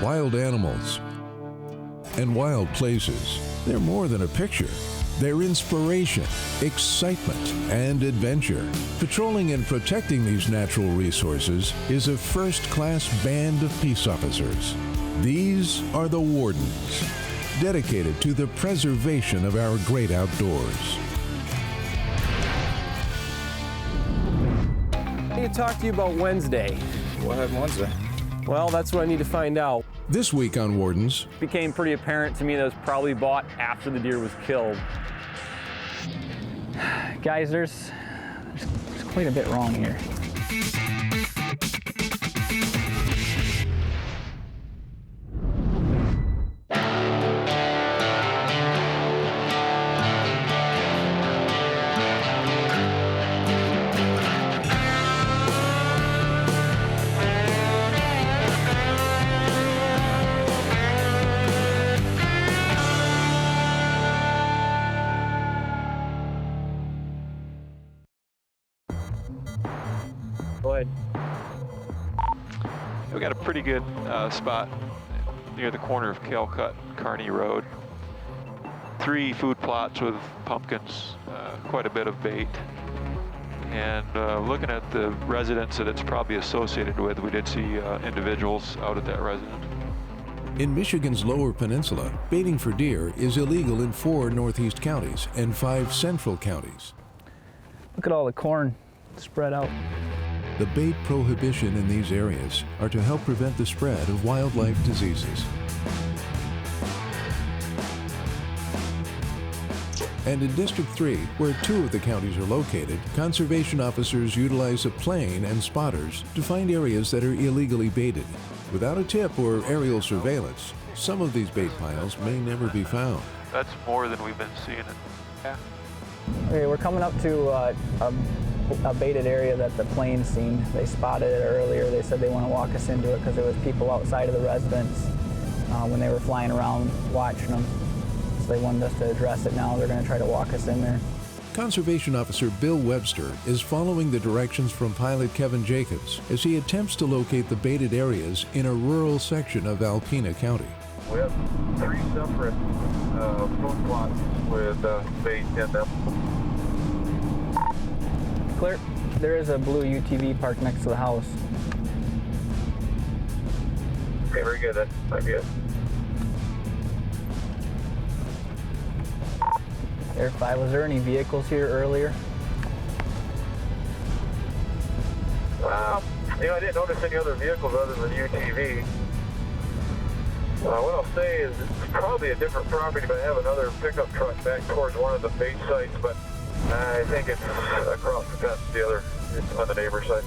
wild animals and wild places. They're more than a picture. They're inspiration, excitement, and adventure. Patrolling and protecting these natural resources is a first-class band of peace officers. These are the Wardens, dedicated to the preservation of our great outdoors. I need to talk to you about Wednesday. What happened Wednesday? Well, that's what I need to find out. This week on Wardens, It became pretty apparent to me that it was probably bought after the deer was killed. Guys, there's quite a bit wrong here. Go ahead. We got a pretty good spot near the corner of Calcut, Kearney Road. 3 food plots with pumpkins, quite a bit of bait. And looking at the residence that it's probably associated with, we did see individuals out at that residence. in Michigan's Lower Peninsula, baiting for deer is illegal in 4 northeast counties and 5 central counties. Look at all the corn spread out. The bait prohibition in these areas are to help prevent the spread of wildlife diseases. And in District 3, where 2 of the counties are located, conservation officers utilize a plane and spotters to find areas that are illegally baited. Without a tip or aerial surveillance, some of these bait piles may never be found. That's more than we've been seeing. Okay, we're coming up to a baited area that the plane seen. They spotted it earlier. They said they want to walk us into it because there was people outside of the residence when they were flying around watching them. So they wanted us to address it now. They're going to try to walk us in there. Conservation Officer Bill Webster is following the directions from pilot Kevin Jacobs as he attempts to locate the baited areas in a rural section of Alpena County. We have 3 separate food plots with bait in them. Clear. There is a blue UTV parked next to the house. Okay, very good. That might be it. Air 5, was there any vehicles here earlier? I didn't notice any other vehicles other than the UTV. What I'll say is it's probably a different property, but I have another pickup truck back towards one of the bait sites, but I think it's across the fence, it's on the neighbor side.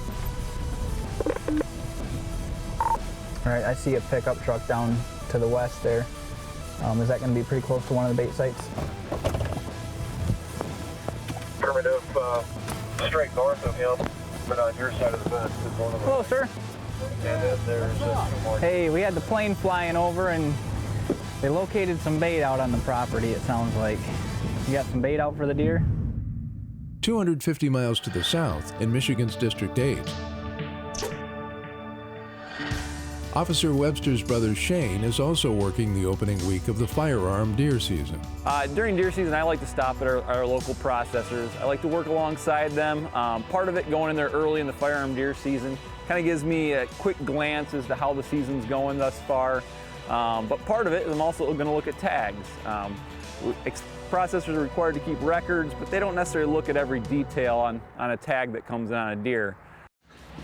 All right, I see a pickup truck down to the west there. Is that going to be pretty close to one of the bait sites? Affirmative, straight north of him, but on your side of the fence is one of them. Hello, sir. And then there's 2 more. Hey, we had the plane flying over and they located some bait out on the property, it sounds like. You got some bait out for the deer? 250 miles to the south in Michigan's District 8. Officer Webster's brother Shane is also working the opening week of the firearm deer season. During deer season, I like to stop at our local processors. I like to work alongside them. Part of it going in there early in the firearm deer season kind of gives me a quick glance as to how the season's going thus far. But part of it is I'm also going to look at tags. Processors are required to keep records, but they don't necessarily look at every detail on a tag that comes in on a deer.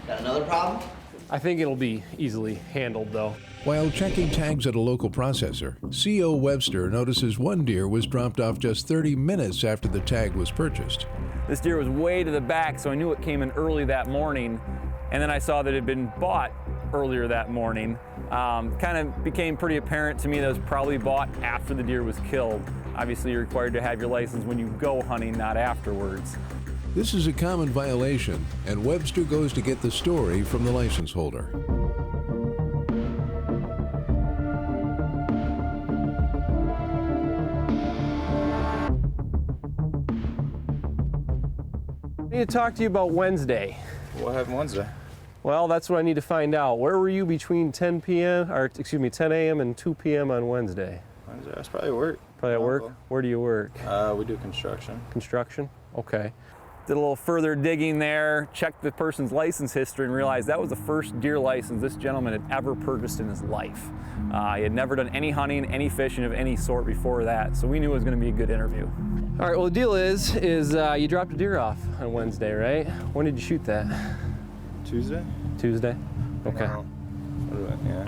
Got another problem? I think it'll be easily handled, though. While checking tags at a local processor, CO Webster notices one deer was dropped off just 30 minutes after the tag was purchased. This deer was way to the back, so I knew it came in early that morning. And then I saw that it had been bought earlier that morning. Kind of became pretty apparent to me that it was probably bought after the deer was killed. Obviously, you're required to have your license when you go hunting, not afterwards. This is a common violation, and Webster goes to get the story from the license holder. I need to talk to you about Wednesday. What happened Wednesday? Well, that's what I need to find out. Where were you between 10 a.m. and 2 p.m. on Wednesday? Wednesday, that's probably work. Probably at work? Where do you work? We do construction. Construction? Okay. Did a little further digging there, checked the person's license history, and realized that was the first deer license this gentleman had ever purchased in his life. He had never done any hunting, any fishing of any sort before that, so we knew it was going to be a good interview. All right, well, the deal is you dropped a deer off on Wednesday, right? When did you shoot that? Tuesday? Tuesday? Okay. Yeah.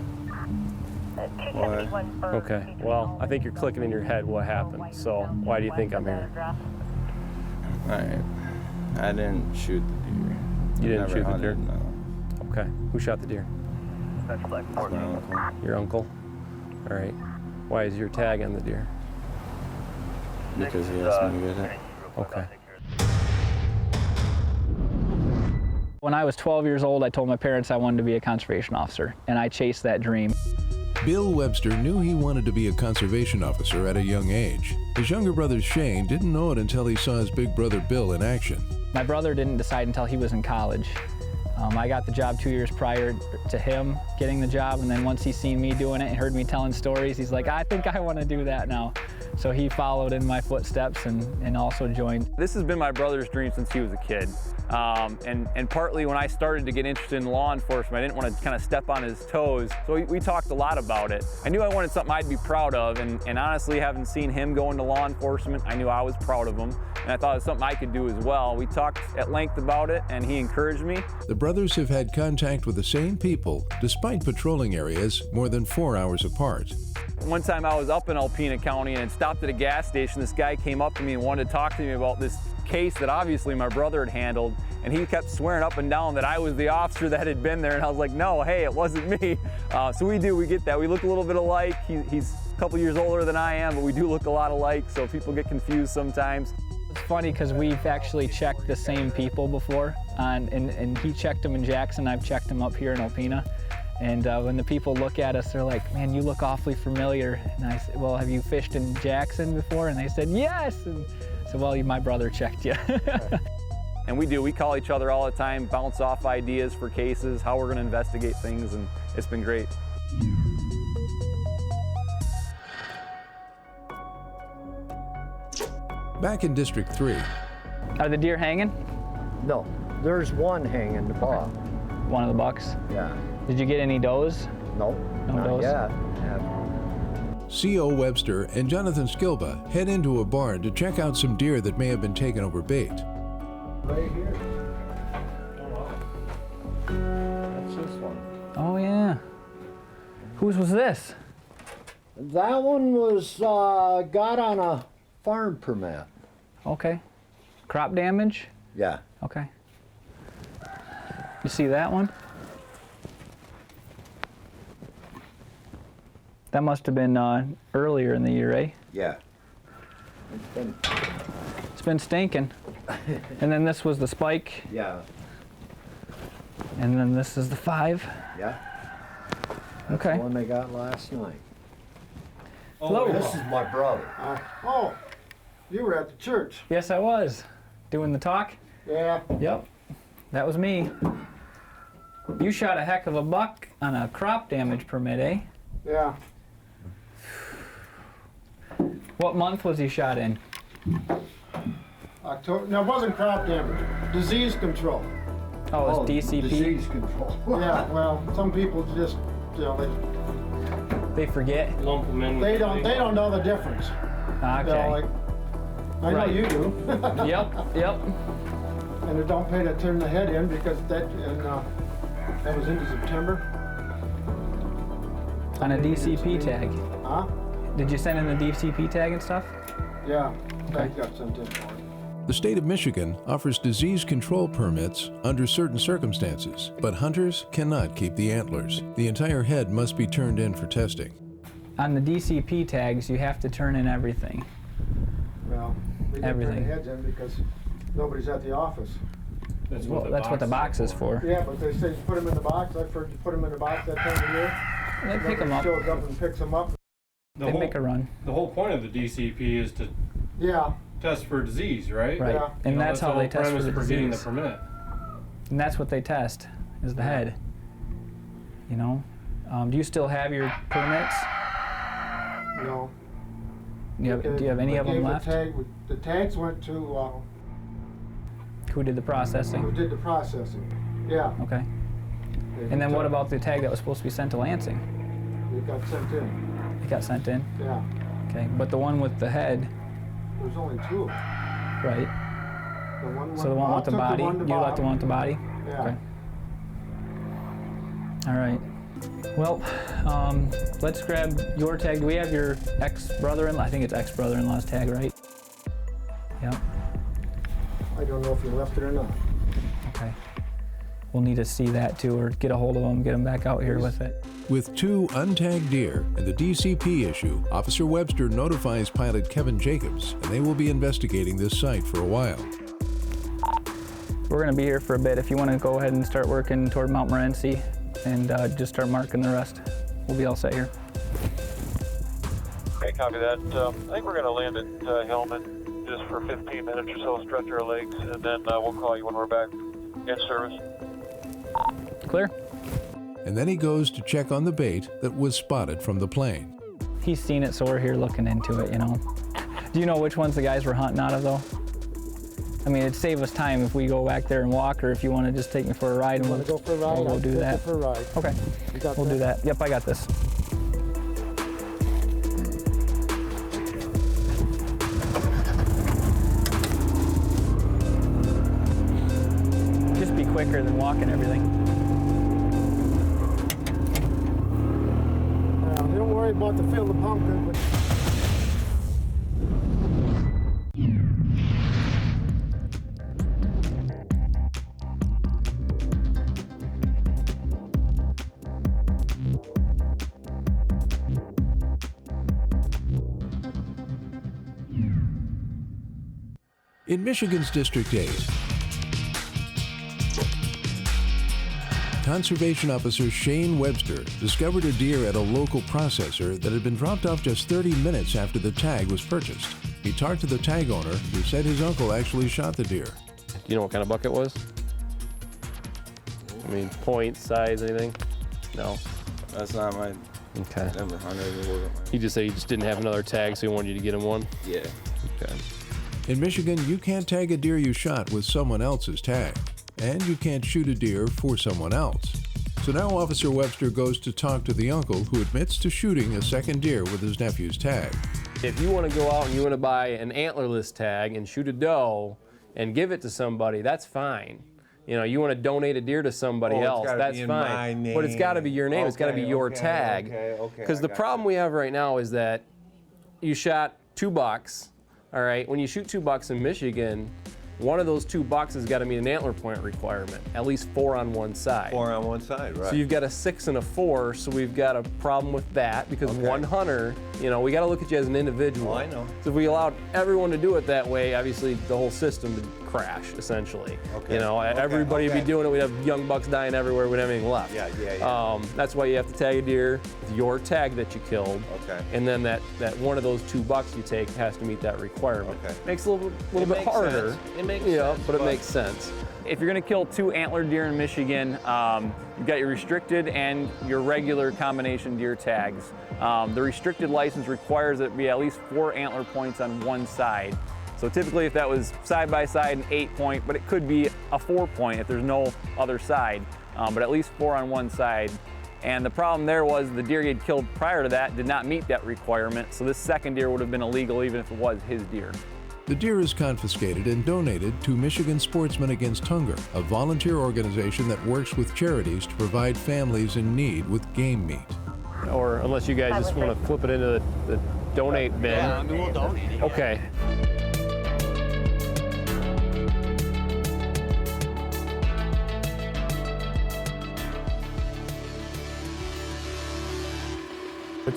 Why? Okay, well, I think you're clicking in your head what happened, so why do you think I'm here? All right. I didn't shoot the deer. You didn't Never shoot the hunted, deer? No. Okay, who shot the deer? It's my uncle. Your uncle? All right. Why is your tag on the deer? Because he asked me to get it. Okay. When I was 12 years old, I told my parents I wanted to be a conservation officer, and I chased that dream. Bill Webster knew he wanted to be a conservation officer at a young age. His younger brother Shane didn't know it until he saw his big brother Bill in action. My brother didn't decide until he was in college. I got the job 2 years prior to him getting the job, and then once he seen me doing it and heard me telling stories, he's like, I think I want to do that now. So he followed in my footsteps and also joined. This has been my brother's dream since he was a kid. And partly when I started to get interested in law enforcement, I didn't want to kind of step on his toes. So we talked a lot about it. I knew I wanted something I'd be proud of, and honestly, having seen him go into law enforcement, I knew I was proud of him, and I thought it was something I could do as well. We talked at length about it, and he encouraged me. The brothers have had contact with the same people despite patrolling areas more than 4 hours apart. One time I was up in Alpena County and had stopped at a gas station. This guy came up to me and wanted to talk to me about this case that obviously my brother had handled, and he kept swearing up and down that I was the officer that had been there, and I was like, no, hey, it wasn't me. So we get that. We look a little bit alike. He's a couple years older than I am, but we do look a lot alike, so people get confused sometimes. It's funny because we've actually checked the same people before, and he checked them in Jackson, I've checked them up here in Alpena. And when the people look at us, they're like, man, you look awfully familiar. And I said, well, have you fished in Jackson before? And they said, yes. And I said, well, my brother checked you. And we do. We call each other all the time, bounce off ideas for cases, how we're going to investigate things, and it's been great. Back in District 3. Are the deer hanging? No, there's one hanging the buck. One of the bucks? Yeah. Did you get any does? No, No not does? yet. C.O. Webster and Jonathan Skilba head into a barn to check out some deer that may have been taken over bait. Right here. That's this one. Oh, yeah. Whose was this? That one was got on a farm permit. Okay. Crop damage? Yeah. Okay. You see that one? That must have been earlier in the year, eh? Yeah. It's been stinking. And then this was the spike, Yeah. and then this is the 5. Yeah. That's Okay. the one they got last night. Hello. This is my brother. Oh, you were at the church. Yes, I was. Doing the talk? Yeah. Yep. That was me. You shot a heck of a buck on a crop damage permit, eh? Yeah. What month was he shot in? October. No, it wasn't crop damage. Disease control. Oh, it was DCP? Disease control. Yeah. Well, some people just, you know, They forget? Lump them in. they don't know the difference. Okay. You know, like, I know Right. you do. Yep. And they don't pay to turn the head in because that was into September. On a DCP tag. Huh? Did you send in the DCP tag and stuff? Yeah. Okay. I got sent in for it. The state of Michigan offers disease control permits under certain circumstances, but hunters cannot keep the antlers. The entire head must be turned in for testing. On the DCP tags, you have to turn in everything. Well, we didn't turn Everything. the heads in because nobody's at the office. That's Well, that's what the box is for. Yeah, but they say put them in the box. I've heard you put them in the box that time of year. They pick them up. Shows up and picks them up. They make a run. The whole point of the DCP is to Yeah. test for disease, right? Right. Yeah. And that's how they test for the getting the disease. permit. And that's what they test. is the head. You know? Do you still have your permits? No. Do you have any of them left? The tags went to, Who did the processing? who did the processing. Yeah. Okay. And then what about the tag that was supposed to be sent to Lansing? It got sent in. It got sent in? Yeah. Okay, but the one with the head, There's only two. right? The one So the one with the body, you left the one with the body? Yeah. Okay. All right. Well, let's grab your tag. Do we have your ex-brother-in-law? I think it's ex-brother-in-law's tag, right? Yeah. I don't know if you left it or not. Okay. We'll need to see that too, or get a hold of them, get them back out here with it. With 2 untagged deer and the DCP issue, Officer Webster notifies pilot Kevin Jacobs, and they will be investigating this site for a while. We're going to be here for a bit. If you want to go ahead and start working toward Mount Morenci and just start marking the rest, we'll be all set here. Okay, copy that. I think we're going to land at Hillman just for 15 minutes or so, stretch our legs, and then we'll call you when we're back in service. Clear? And then he goes to check on the bait that was spotted from the plane. He's seen it, so we're here looking into it, you know. Do you know which ones the guys were hunting out of, though? I mean, it'd save us time if we go back there and walk, or if you want to just take me for a ride. You want to go for a ride? We'll do that. For a ride. Okay, we'll do that. Yep, I got this. Just be quicker than walking everything. Don't worry about the field of pumpkin, but In Michigan's District 8, Conservation Officer Shane Webster discovered a deer at a local processor that had been dropped off just 30 minutes after the tag was purchased. He talked to the tag owner, who said his uncle actually shot the deer. Do you know what kind of buck it was? I mean, point, size, anything? No. That's not my. Okay. Never hunted. It wasn't mine. He just said he just didn't have another tag, so he wanted you to get him one? Yeah. Okay. In Michigan, you can't tag a deer you shot with someone else's tag, and you can't shoot a deer for someone else. So now Officer Webster goes to talk to the uncle who admits to shooting a second deer with his nephew's tag. If you want to go out and you want to buy an antlerless tag and shoot a doe and give it to somebody, that's fine. You know, you want to donate a deer to somebody else, that's fine. But it's got to be your name, it's got to be your tag. Because the problem we have right now is that you shot 2 bucks, all right? When you shoot 2 bucks in Michigan, one of those 2 bucks has got to meet an antler point requirement, at least 4 on one side. 4 on one side, right. So you've got a 6 and a 4, so we've got a problem with that because one hunter, you know, we got to look at you as an individual. Oh, I know. So if we allowed everyone to do it that way, obviously the whole system would crash, essentially. Okay. You know, everybody would be doing it. We'd have young bucks dying everywhere. We'd have anything left. Yeah. That's why you have to tag a deer with your tag that you killed. Okay. And then that one of those 2 bucks you take has to meet that requirement. Okay. Makes it a little bit harder. It makes Yeah, sense. but it makes sense. If you're going to kill 2 antlered deer in Michigan, you've got your restricted and your regular combination deer tags. The restricted license requires that it be at least 4 antler points on one side. So typically if that was side by side an 8 point, but it could be a 4 point if there's no other side, but at least 4 on one side. And the problem there was the deer he had killed prior to that did not meet that requirement, so this second deer would have been illegal even if it was his deer. The deer is confiscated and donated to Michigan Sportsmen Against Hunger, a volunteer organization that works with charities to provide families in need with game meat. Or unless you guys just want to flip it into the donate bin. Yeah, I mean, we'll donate it. Okay.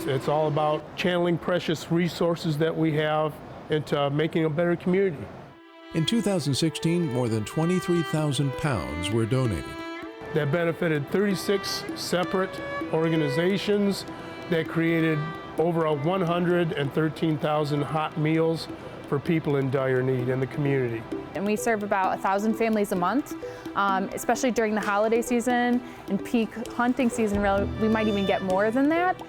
it's all about channeling precious resources that we have into making a better community. In 2016, more than 23,000 pounds were donated. That benefited 36 separate organizations that created over 113,000 hot meals for people in dire need in the community. And we serve about 1,000 families a month, especially during the holiday season and peak hunting season. Really, we might even get more than that.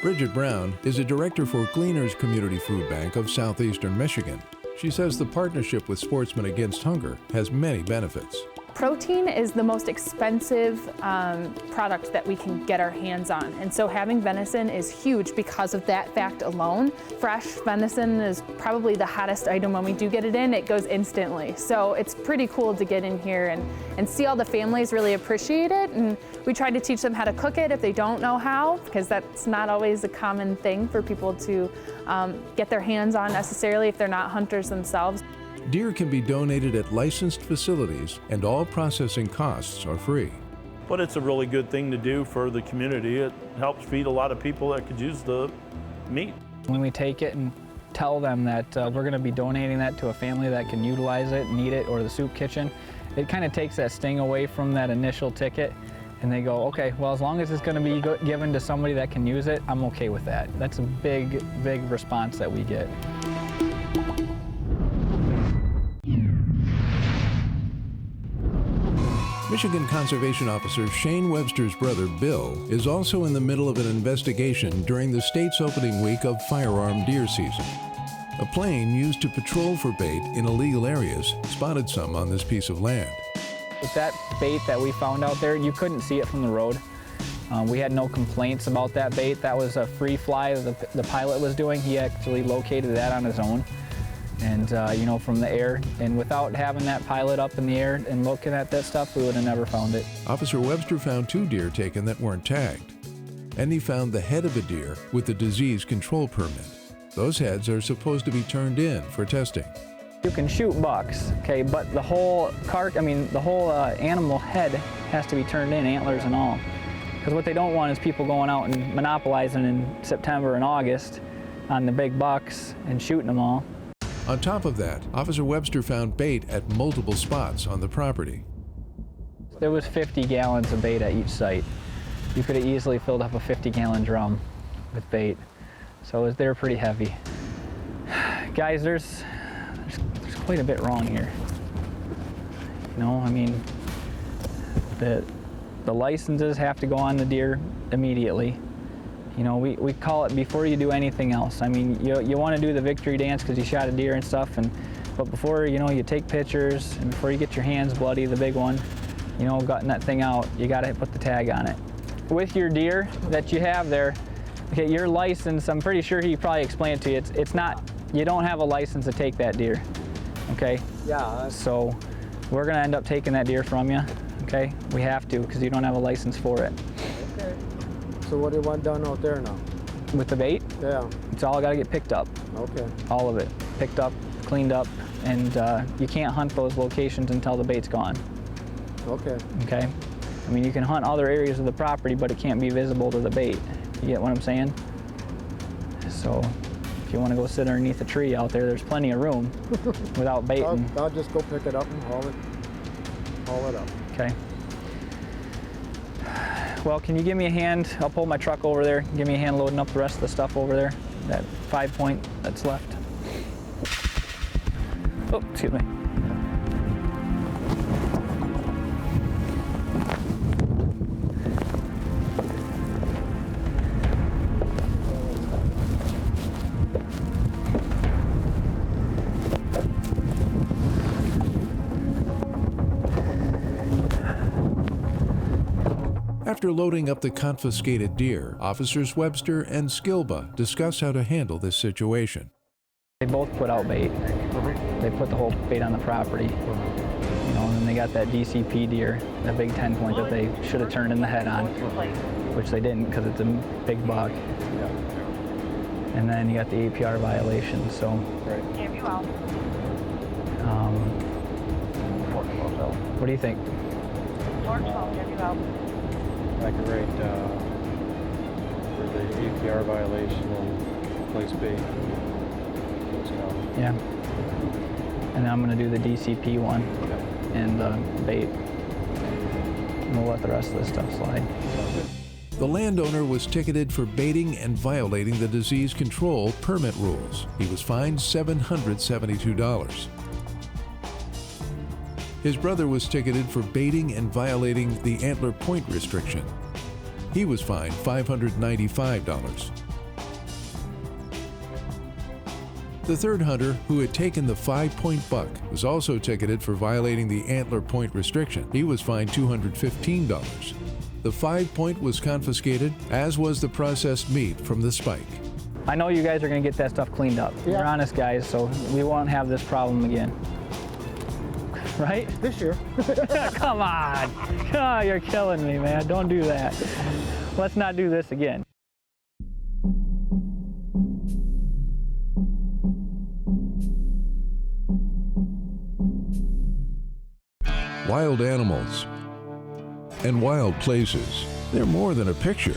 Bridget Brown is a director for Gleaners Community Food Bank of southeastern Michigan. She says the partnership with Sportsmen Against Hunger has many benefits. Protein is the most expensive product that we can get our hands on, and so having venison is huge because of that fact alone. Fresh venison is probably the hottest item. When we do get it in, it goes instantly. So it's pretty cool to get in here and see all the families really appreciate it, and we try to teach them how to cook it if they don't know how, because that's not always a common thing for people to get their hands on necessarily if they're not hunters themselves. Deer can be donated at licensed facilities, and all processing costs are free. But it's a really good thing to do for the community. It helps feed a lot of people that could use the meat. When we take it and tell them that we're going to be donating that to a family that can utilize it, need it, or the soup kitchen, it kind of takes that sting away from that initial ticket, and they go, okay, well, as long as it's going to be given to somebody that can use it, I'm okay with that. That's a big, big response that we get. Michigan Conservation Officer Shane Webster's brother, Bill, is also in the middle of an investigation during the state's opening week of firearm deer season. A plane used to patrol for bait in illegal areas spotted some on this piece of land. With that bait that we found out there, you couldn't see it from the road. We had no complaints about that bait. That was a free fly that the pilot was doing. He actually located that on his own. And, you know, from the air, and without having that pilot up in the air and looking at that stuff, we would have never found it. Officer Webster found 2 deer taken that weren't tagged. And he found the head of a deer with the disease control permit. Those heads are supposed to be turned in for testing. You can shoot bucks, okay, but the whole animal head has to be turned in, antlers and all. Because what they don't want is people going out and monopolizing in September and August on the big bucks and shooting them all. On top of that, Officer Webster found bait at multiple spots on the property. There was 50 gallons of bait at each site. You could have easily filled up a 50-gallon drum with bait. So they were pretty heavy. Guys, there's quite a bit wrong here. You know, I mean, the licenses have to go on the deer immediately. You know, we call it before you do anything else. I mean, you want to do the victory dance because you shot a deer and stuff, but before, you know, you take pictures, and before you get your hands bloody, the big one, you know, gutting that thing out, you got to put the tag on it. With your deer that you have there, okay, your license, I'm pretty sure he probably explained it to you, it's not, you don't have a license to take that deer, okay? Yeah. So we're going to end up taking that deer from you, okay? We have to because you don't have a license for it. Okay. So what do you want done out there now? With the bait? Yeah. It's all got to get picked up. Okay. All of it. Picked up, cleaned up, and you can't hunt those locations until the bait's gone. Okay. Okay? I mean, you can hunt other areas of the property, but it can't be visible to the bait. You get what I'm saying? So if you want to go sit underneath a tree out there, there's plenty of room without baiting. I'll just go pick it up and haul it up. Okay. Well, can you give me a hand? I'll pull my truck over there. Give me a hand loading up the rest of the stuff over there. That 5-point that's left. Oh, excuse me. After loading up the confiscated deer, Officers Webster and Skilba discuss how to handle this situation. They both put out bait. They put the whole bait on the property. You know, and then they got that DCP deer, that big 10-point that they should have turned in the head on, which they didn't because it's a big buck. And then you got the APR violation, so. What do you think? I can write for the APR violation and place bait. Yeah. And then I'm going to do the DCP one and bait. And we'll let the rest of this stuff slide. The landowner was ticketed for baiting and violating the disease control permit rules. He was fined $772. His brother was ticketed for baiting and violating the antler point restriction. He was fined $595. The third hunter, who had taken the 5-point buck, was also ticketed for violating the antler point restriction. He was fined $215. The 5-point was confiscated, as was the processed meat from the spike. I know you guys are going to get that stuff cleaned up. Yeah. You're honest guys, so we won't have this problem again. Right? This year. Come on. Oh, you're killing me, man. Don't do that. Let's not do this again. Wild animals and wild places. They're more than a picture.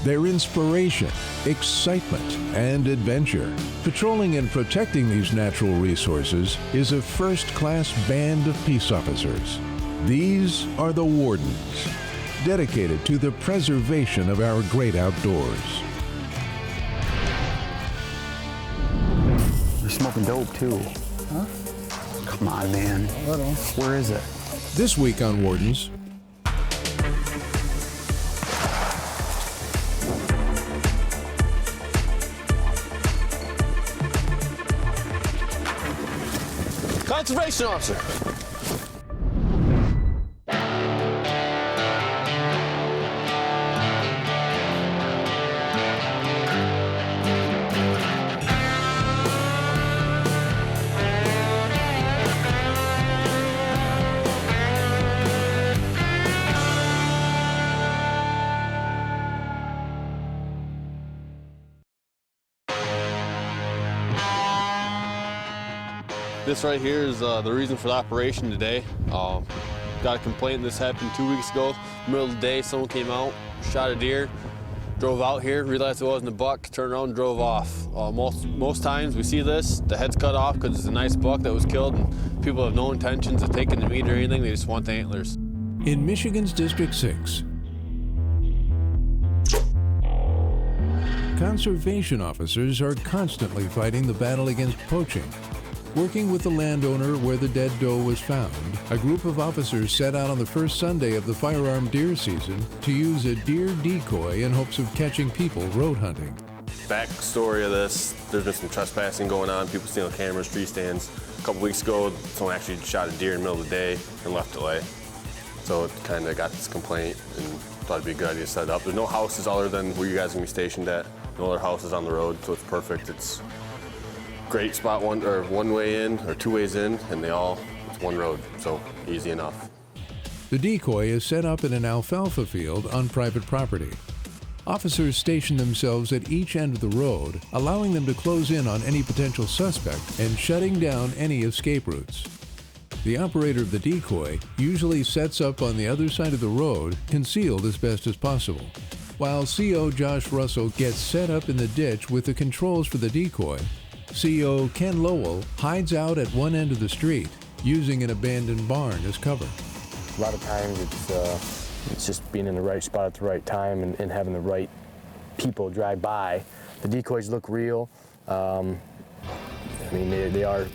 They're inspiration, excitement, and adventure. Patrolling and protecting these natural resources is a first-class band of peace officers. These are the Wardens, dedicated to the preservation of our great outdoors. You're smoking dope, too. Huh? Come on, man. I don't know. Where is it? This week on Wardens, Conservation officer. This right here is the reason for the operation today. Got a complaint. This happened 2 weeks ago. Middle of the day, someone came out, shot a deer, drove out here, realized it wasn't a buck, turned around and drove off. Most times we see this, the head's cut off because it's a nice buck that was killed, and people have no intentions of taking the meat or anything. They just want the antlers. in Michigan's District 6, conservation officers are constantly fighting the battle against poaching. Working with the landowner where the dead doe was found, a group of officers set out on the first Sunday of the firearm deer season to use a deer decoy in hopes of catching people road hunting. Backstory of this, there's been some trespassing going on, people stealing cameras, tree stands. A couple weeks ago, someone actually shot a deer in the middle of the day and left it lay. So it kind of got this complaint and thought it'd be a good idea to set it up. There's no houses other than where you guys are gonna be stationed at. No other houses on the road, so it's perfect. It's great spot, one way in or two ways in, and it's one road, so easy enough. The decoy is set up in an alfalfa field on private property. Officers station themselves at each end of the road, allowing them to close in on any potential suspect and shutting down any escape routes. The operator of the decoy usually sets up on the other side of the road, concealed as best as possible. While CO Josh Russell gets set up in the ditch with the controls for the decoy, CO Ken Lowell hides out at one end of the street, using an abandoned barn as cover. A lot of times it's just being in the right spot at the right time and having the right people drive by. The decoys look real. I mean, they are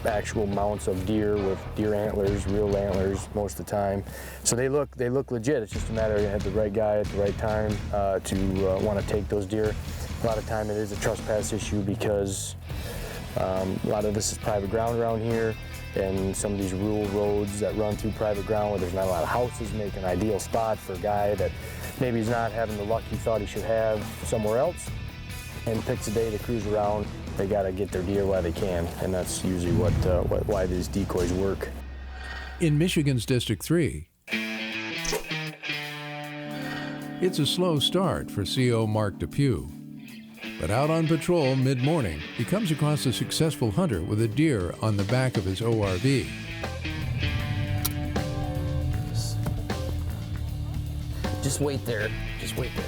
actual mounts of deer with deer antlers, real antlers most of the time. So they look legit. It's just a matter of having the right guy at the right time to want to take those deer. A lot of time it is a trespass issue because a lot of this is private ground around here, and some of these rural roads that run through private ground where there's not a lot of houses make an ideal spot for a guy that maybe he's not having the luck he thought he should have somewhere else and picks a day to cruise around. They got to get their deer while they can, and that's usually why these decoys work. In Michigan's District 3, it's a slow start for CO Mark Depew. But out on patrol mid-morning, he comes across a successful hunter with a deer on the back of his ORV. Just wait there. Just wait there.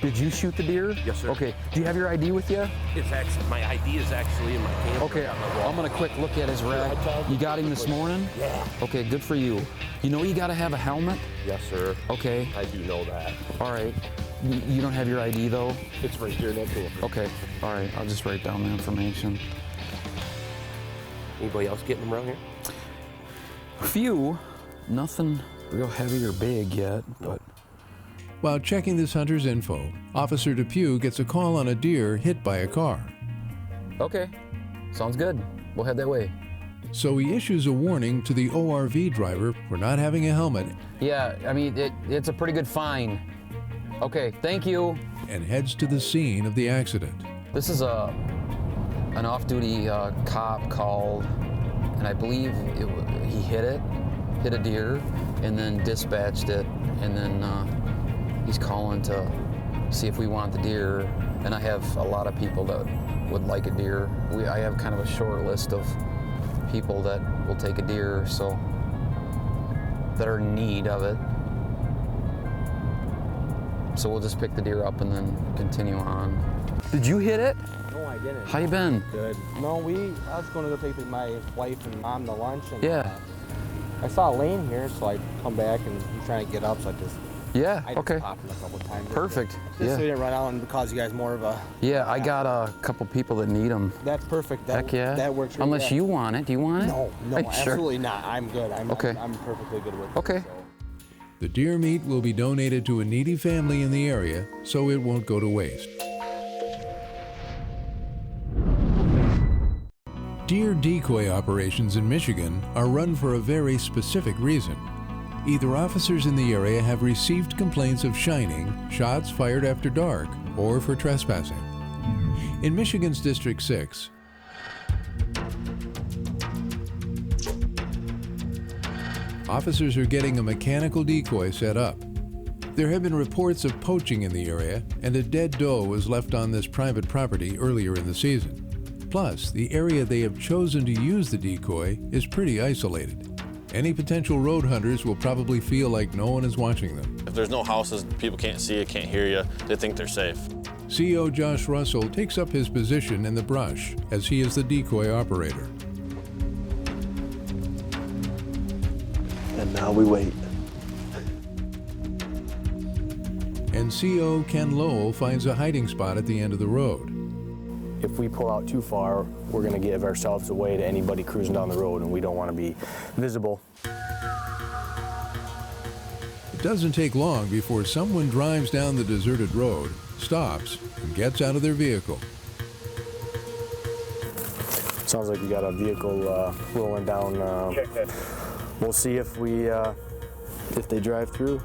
Did you shoot the deer? Yes, sir. Okay. Do you have your ID with you? It's actually, my ID is actually in my camera. Okay, I'm gonna quick look at his rack. You got him this morning? Yeah. Okay, good for you. You know you gotta have a helmet? Yes, sir. Okay. I do know that. All right. You don't have your ID though? It's right here next to it. Okay. All right, I'll just write down the information. Anybody else getting them around here? A few. Nothing real heavy or big yet, but. While checking this hunter's info, Officer Depew gets a call on a deer hit by a car. Okay, sounds good. We'll head that way. So he issues a warning to the ORV driver for not having a helmet. Yeah, I mean, it's a pretty good fine. Okay, thank you. And heads to the scene of the accident. This is an off-duty cop called, and I believe he hit a deer, and then dispatched it, and then he's calling to see if we want the deer. And I have a lot of people that would like a deer. I have kind of a short list of people that will take a deer, so that are in need of it. So we'll just pick the deer up and then continue on. Did you hit it? No, I didn't. How you been? Good. No, I was going to go take my wife and mom to lunch. And, yeah. I saw a lane here, so I come back and I'm trying to get up, so I just okay. popped him a couple times. Perfect. Just so you didn't run out and cause you guys more of a... Yeah, I got a couple people that need them. That's perfect. Heck yeah. That works really Unless you want it. Do you want it? No, Sure. absolutely not. I'm good. I'm perfectly good with it. Okay. So. The deer meat will be donated to a needy family in the area, so it won't go to waste. Deer decoy operations in Michigan are run for a very specific reason. Either officers in the area have received complaints of shining, shots fired after dark, or for trespassing. In Michigan's District 6, officers are getting a mechanical decoy set up. There have been reports of poaching in the area, and a dead doe was left on this private property earlier in the season. Plus, the area they have chosen to use the decoy is pretty isolated. Any potential road hunters will probably feel like no one is watching them. If there's no houses, people can't see you, can't hear you, they think they're safe. CO Josh Russell takes up his position in the brush as he is the decoy operator. And now we wait. And CO Ken Lowell finds a hiding spot at the end of the road. If we pull out too far, we're going to give ourselves away to anybody cruising down the road, and we don't want to be visible. It doesn't take long before someone drives down the deserted road, stops, and gets out of their vehicle. Sounds like we got a vehicle rolling down. We'll see if they drive through.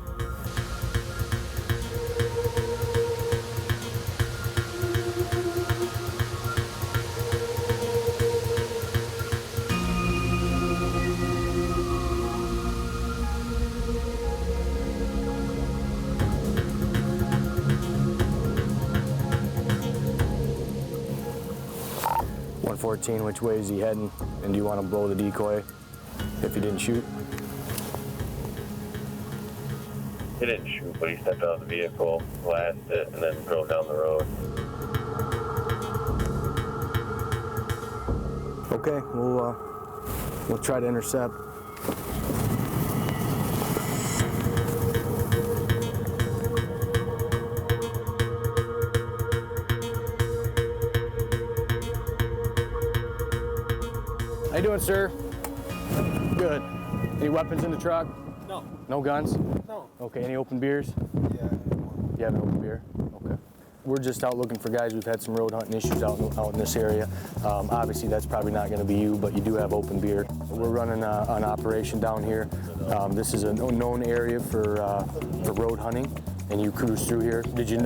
Which way is he heading? And do you want to blow the decoy if he didn't shoot? He didn't shoot, but he stepped out of the vehicle, blasted it, and then drove down the road. Okay, we'll try to intercept. How you doing, sir? Good. Any weapons in the truck? No. No guns? No. Okay, any open beers? Yeah. You have an open beer? Okay. We're just out looking for guys. We've had some road hunting issues out in this area. Obviously, that's probably not going to be you, but you do have open beer. We're running an operation down here. This is a known area for road hunting, and you cruise through here. Did you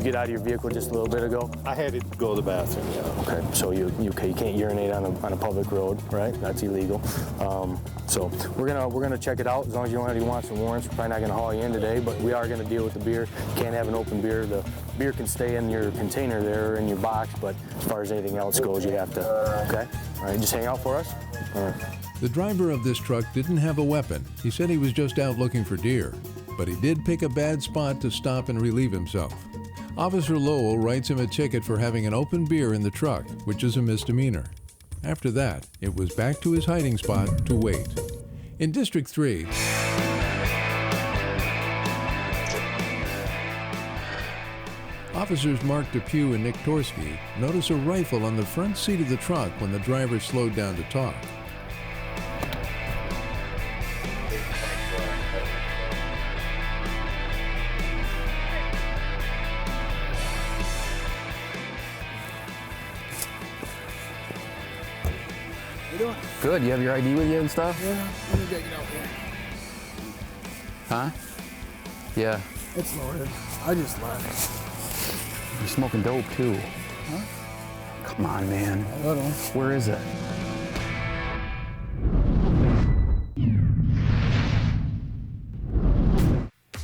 get out of your vehicle just a little bit ago? I had to go to the bathroom, yeah. Okay, so you can't urinate on a public road, right? That's illegal. So we're gonna check it out. As long as you don't have any wants and warrants, we're probably not gonna haul you in today, but we are gonna deal with the beer. Can't have an open beer. The beer can stay in your container there, in your box, but as far as anything else goes, you have to, okay? All right, just hang out for us? All right. The driver of this truck didn't have a weapon. He said he was just out looking for deer, but he did pick a bad spot to stop and relieve himself. Officer Lowell writes him a ticket for having an open beer in the truck, which is a misdemeanor. After that, it was back to his hiding spot to wait. In District 3, Officers Mark Depew and Nick Torsky notice a rifle on the front seat of the truck when the driver slowed down to talk. Good. You have your ID with you and stuff? Yeah. Let me get it out here. Huh? Yeah. It's loaded. I just left. You're smoking dope too. Huh? Come on, man. A little. Where is it?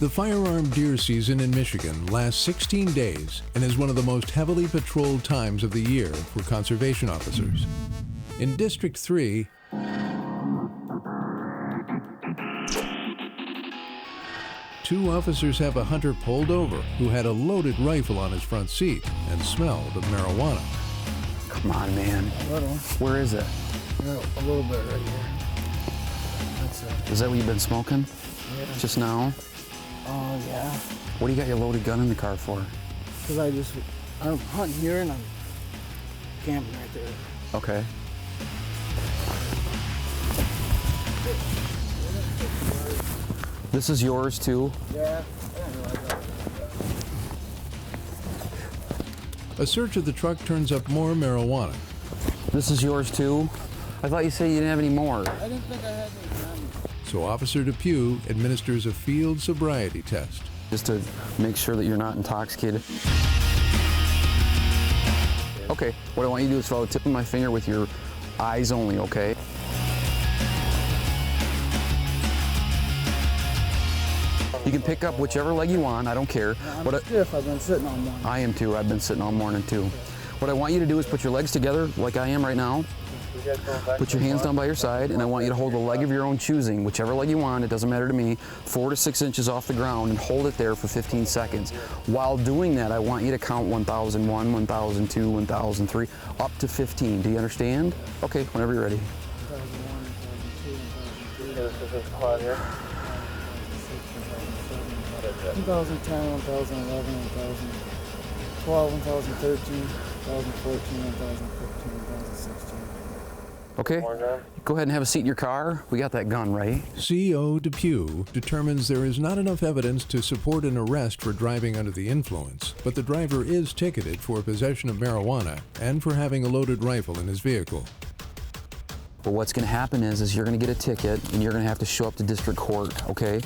The firearm deer season in Michigan lasts 16 days and is one of the most heavily patrolled times of the year for conservation officers. In District 3, two officers have a hunter pulled over who had a loaded rifle on his front seat and smelled of marijuana. Come on, man. A little. Where is it? Yeah, a little bit right here. That's it. Is that what you've been smoking? Yeah. Just now? Oh, yeah. What do you got your loaded gun in the car for? Because I'm hunting here and I'm camping right there. Okay. This is yours too? Yeah. A search of the truck turns up more marijuana. This is yours too? I thought you said you didn't have any more. I didn't think I had any on me. So Officer Depew administers a field sobriety test. Just to make sure that you're not intoxicated. Okay, what I want you to do is follow the tip of my finger with your eyes only, okay? You can pick up whichever leg you want, I don't care. I'm stiff, I've been sitting all morning. I am too, I've been sitting all morning too. What I want you to do is put your legs together like I am right now. Put your hands down by your side, and I want you to hold a leg of your own choosing, whichever leg you want, it doesn't matter to me, 4 to 6 inches off the ground, and hold it there for 15 seconds. While doing that, I want you to count 1001, 1002, 1003, up to 15. Do you understand? Okay, whenever you're ready. 2010, 2011, 2012, 2013, 2014, 2015, 2016. Okay, go ahead and have a seat in your car. We got that gun, right? CO Depew determines there is not enough evidence to support an arrest for driving under the influence, but the driver is ticketed for possession of marijuana and for having a loaded rifle in his vehicle. But what's going to happen is you're going to get a ticket and you're going to have to show up to district court, okay?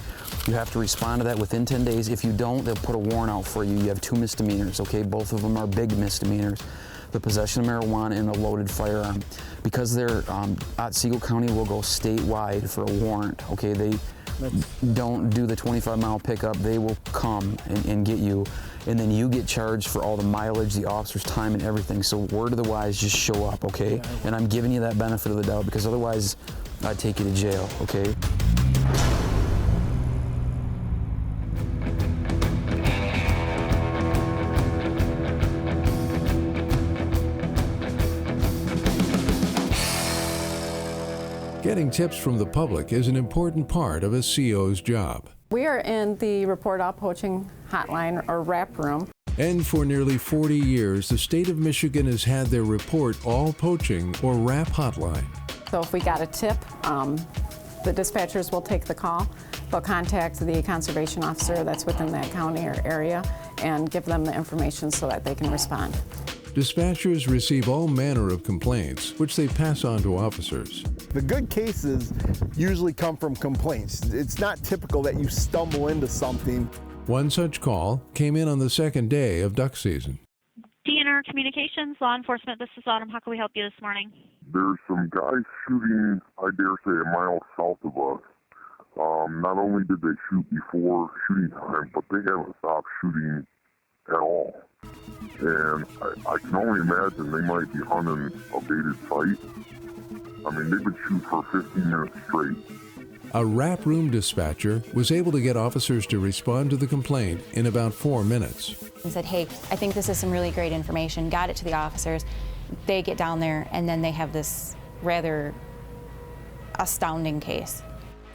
You have to respond to that within 10 days. If you don't, they'll put a warrant out for you. You have 2 misdemeanors, okay? Both of them are big misdemeanors. The possession of marijuana and a loaded firearm. Because they're, Otsego County will go statewide for a warrant, okay? They don't do the 25-mile pickup. They will come and get you, and then you get charged for all the mileage, the officer's time, and everything. So word of the wise, just show up, okay? And I'm giving you that benefit of the doubt because otherwise I'd take you to jail, okay? Getting tips from the public is an important part of a CO's job. We are in the report out poaching hotline or RAP room. And for nearly 40 years, the state of Michigan has had their report all poaching or RAP hotline. So if we got a tip, the dispatchers will take the call. They'll contact the conservation officer that's within that county or area and give them the information so that they can respond. Dispatchers receive all manner of complaints, which they pass on to officers. The good cases usually come from complaints. It's not typical that you stumble into something. One such call came in on the second day of duck season. DNR Communications, Law Enforcement, this is Autumn. How can we help you this morning? There's some guys shooting, I dare say, a mile south of us. Not only did they shoot before shooting time, but they haven't stopped shooting at all. And I can only imagine they might be hunting a baited site. I mean, they've been shooting for 15 minutes straight. A RAP room dispatcher was able to get officers to respond to the complaint in about 4 minutes. And said, hey, I think this is some really great information, got it to the officers. They get down there, and then they have this rather astounding case.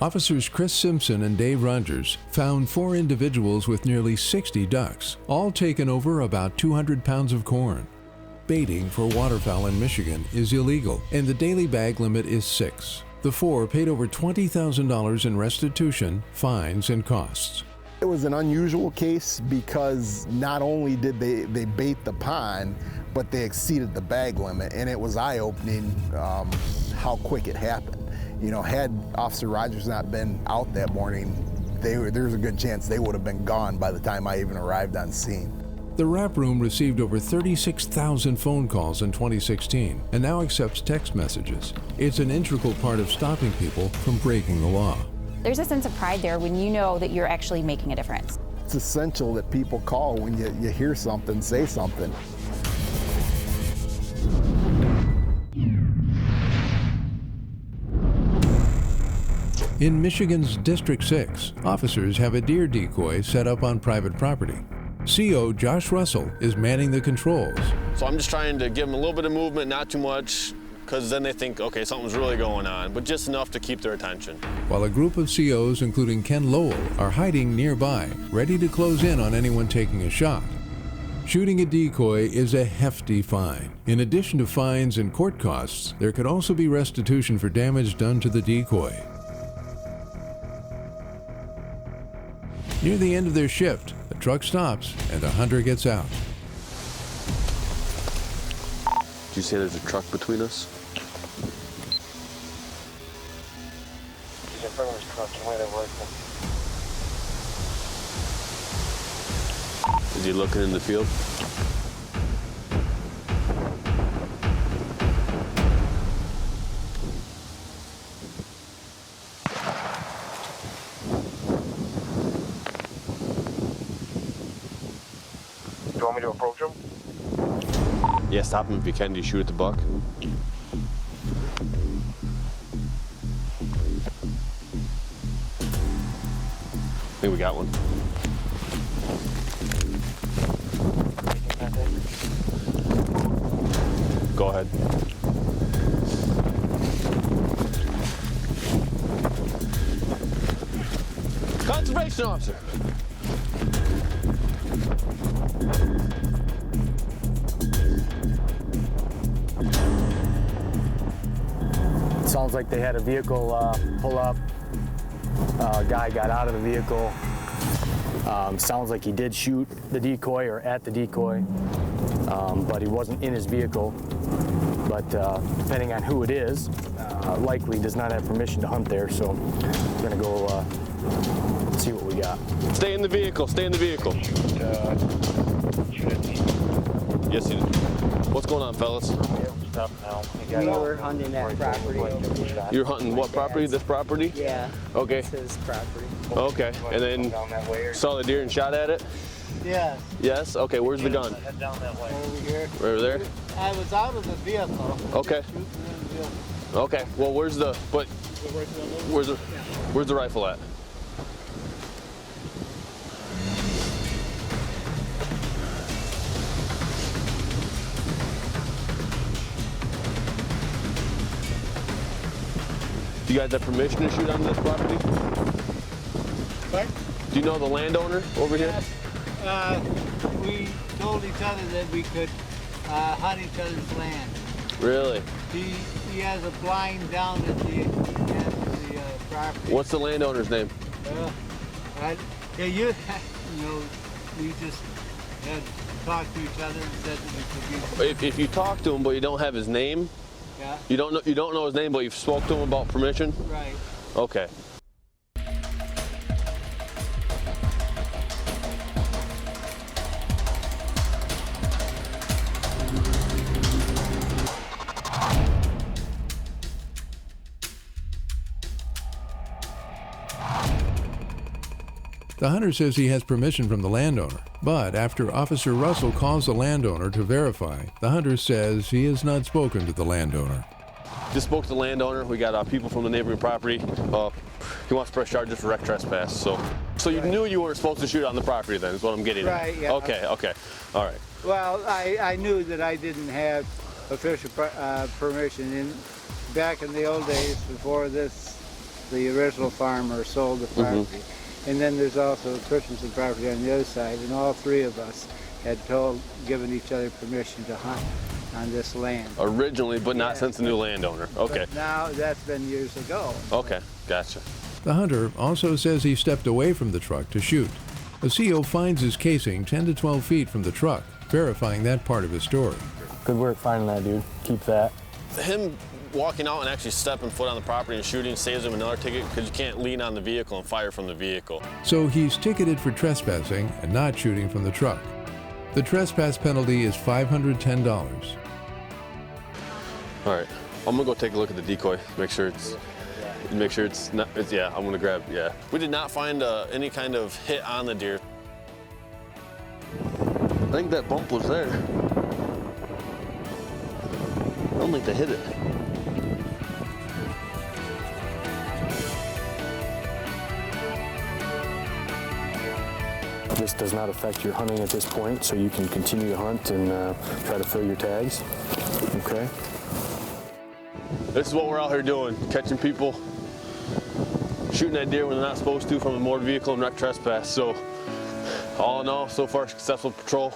Officers Chris Simpson and Dave Rogers found 4 individuals with nearly 60 ducks, all taken over about 200 pounds of corn. Baiting for waterfowl in Michigan is illegal, and the daily bag limit is 6. The 4 paid over $20,000 in restitution, fines, and costs. It was an unusual case because not only did they bait the pond, but they exceeded the bag limit, and it was eye-opening how quick it happened. You know, had Officer Rogers not been out that morning, there's a good chance they would have been gone by the time I even arrived on scene. The Rap Room received over 36,000 phone calls in 2016 and now accepts text messages. It's an integral part of stopping people from breaking the law. There's a sense of pride there when you know that you're actually making a difference. It's essential that people call when you hear something, say something. In Michigan's District 6, officers have a deer decoy set up on private property. CO Josh Russell is manning the controls. So I'm just trying to give them a little bit of movement, not too much, because then they think, okay, something's really going on, but just enough to keep their attention. While a group of COs, including Ken Lowell, are hiding nearby, ready to close in on anyone taking a shot. Shooting a decoy is a hefty fine. In addition to fines and court costs, there could also be restitution for damage done to the decoy. Near the end of their shift, the truck stops and a hunter gets out. Did you say there's a truck between us? He's in front of his truck. He might have rifle. Is he looking in the field? Do you want me to approach him? Yeah, stop him if you can. Do you shoot at the buck? I think we got one. Go ahead. Conservation officer. Sounds like they had a vehicle pull up. A guy got out of the vehicle. Sounds like he did shoot the decoy or at the decoy, but he wasn't in his vehicle. But depending on who it is, likely does not have permission to hunt there, so we're gonna go see what we got. Stay in the vehicle, stay in the vehicle. Yes, you did. What's going on, fellas? We were hunting that property over here. You're hunting what property? This property? Yeah. Okay. This is property. Okay, and then saw the deer and shot at it? Yes. Yes? Okay, where's the gun? Head down that way. Over here. Right over there? I was out of the vehicle. Okay. Okay, well, where's the rifle at? Do you guys have permission to shoot on this property? What? Do you know the landowner over here? We told each other that we could hunt each other's land. Really? He has a blind down at the end of the property. What's the landowner's name? We just had talked to each other and said that we could If you talk to him but you don't have his name, yeah. You don't know his name, but you've spoke to him about permission? Right. Okay. The hunter says he has permission from the landowner, but after Officer Russell calls the landowner to verify, the hunter says he has not spoken to the landowner. Just spoke to the landowner. We got people from the neighboring property. He wants to press charges for wreck trespass. So So you knew you weren't supposed to shoot on the property then, is what I'm getting at. Right, yeah. Okay, okay, all right. Well, I knew that I didn't have official permission. Back in the old days, before this, the original farmer sold the property. And then there's also Christensen property on the other side, and all three of us had given each other permission to hunt on this land. Originally, but not since the new landowner. Okay. But now, that's been years ago. Okay, gotcha. The hunter also says he stepped away from the truck to shoot. The CO finds his casing 10 to 12 feet from the truck, verifying that part of his story. Good work finding that, dude. Keep that. Him walking out and actually stepping foot on the property and shooting saves him another ticket because you can't lean on the vehicle and fire from the vehicle. So he's ticketed for trespassing and not shooting from the truck. The trespass penalty is $510. All right, I'm gonna go take a look at the decoy, make sure it's not, yeah, I'm gonna grab, yeah. We did not find any kind of hit on the deer. I think that bump was there. I don't think they hit it. This does not affect your hunting at this point, so you can continue to hunt and try to fill your tags. Okay. This is what we're out here doing, catching people shooting at deer when they're not supposed to from a motor vehicle and not trespass. So all in all, so far successful patrol.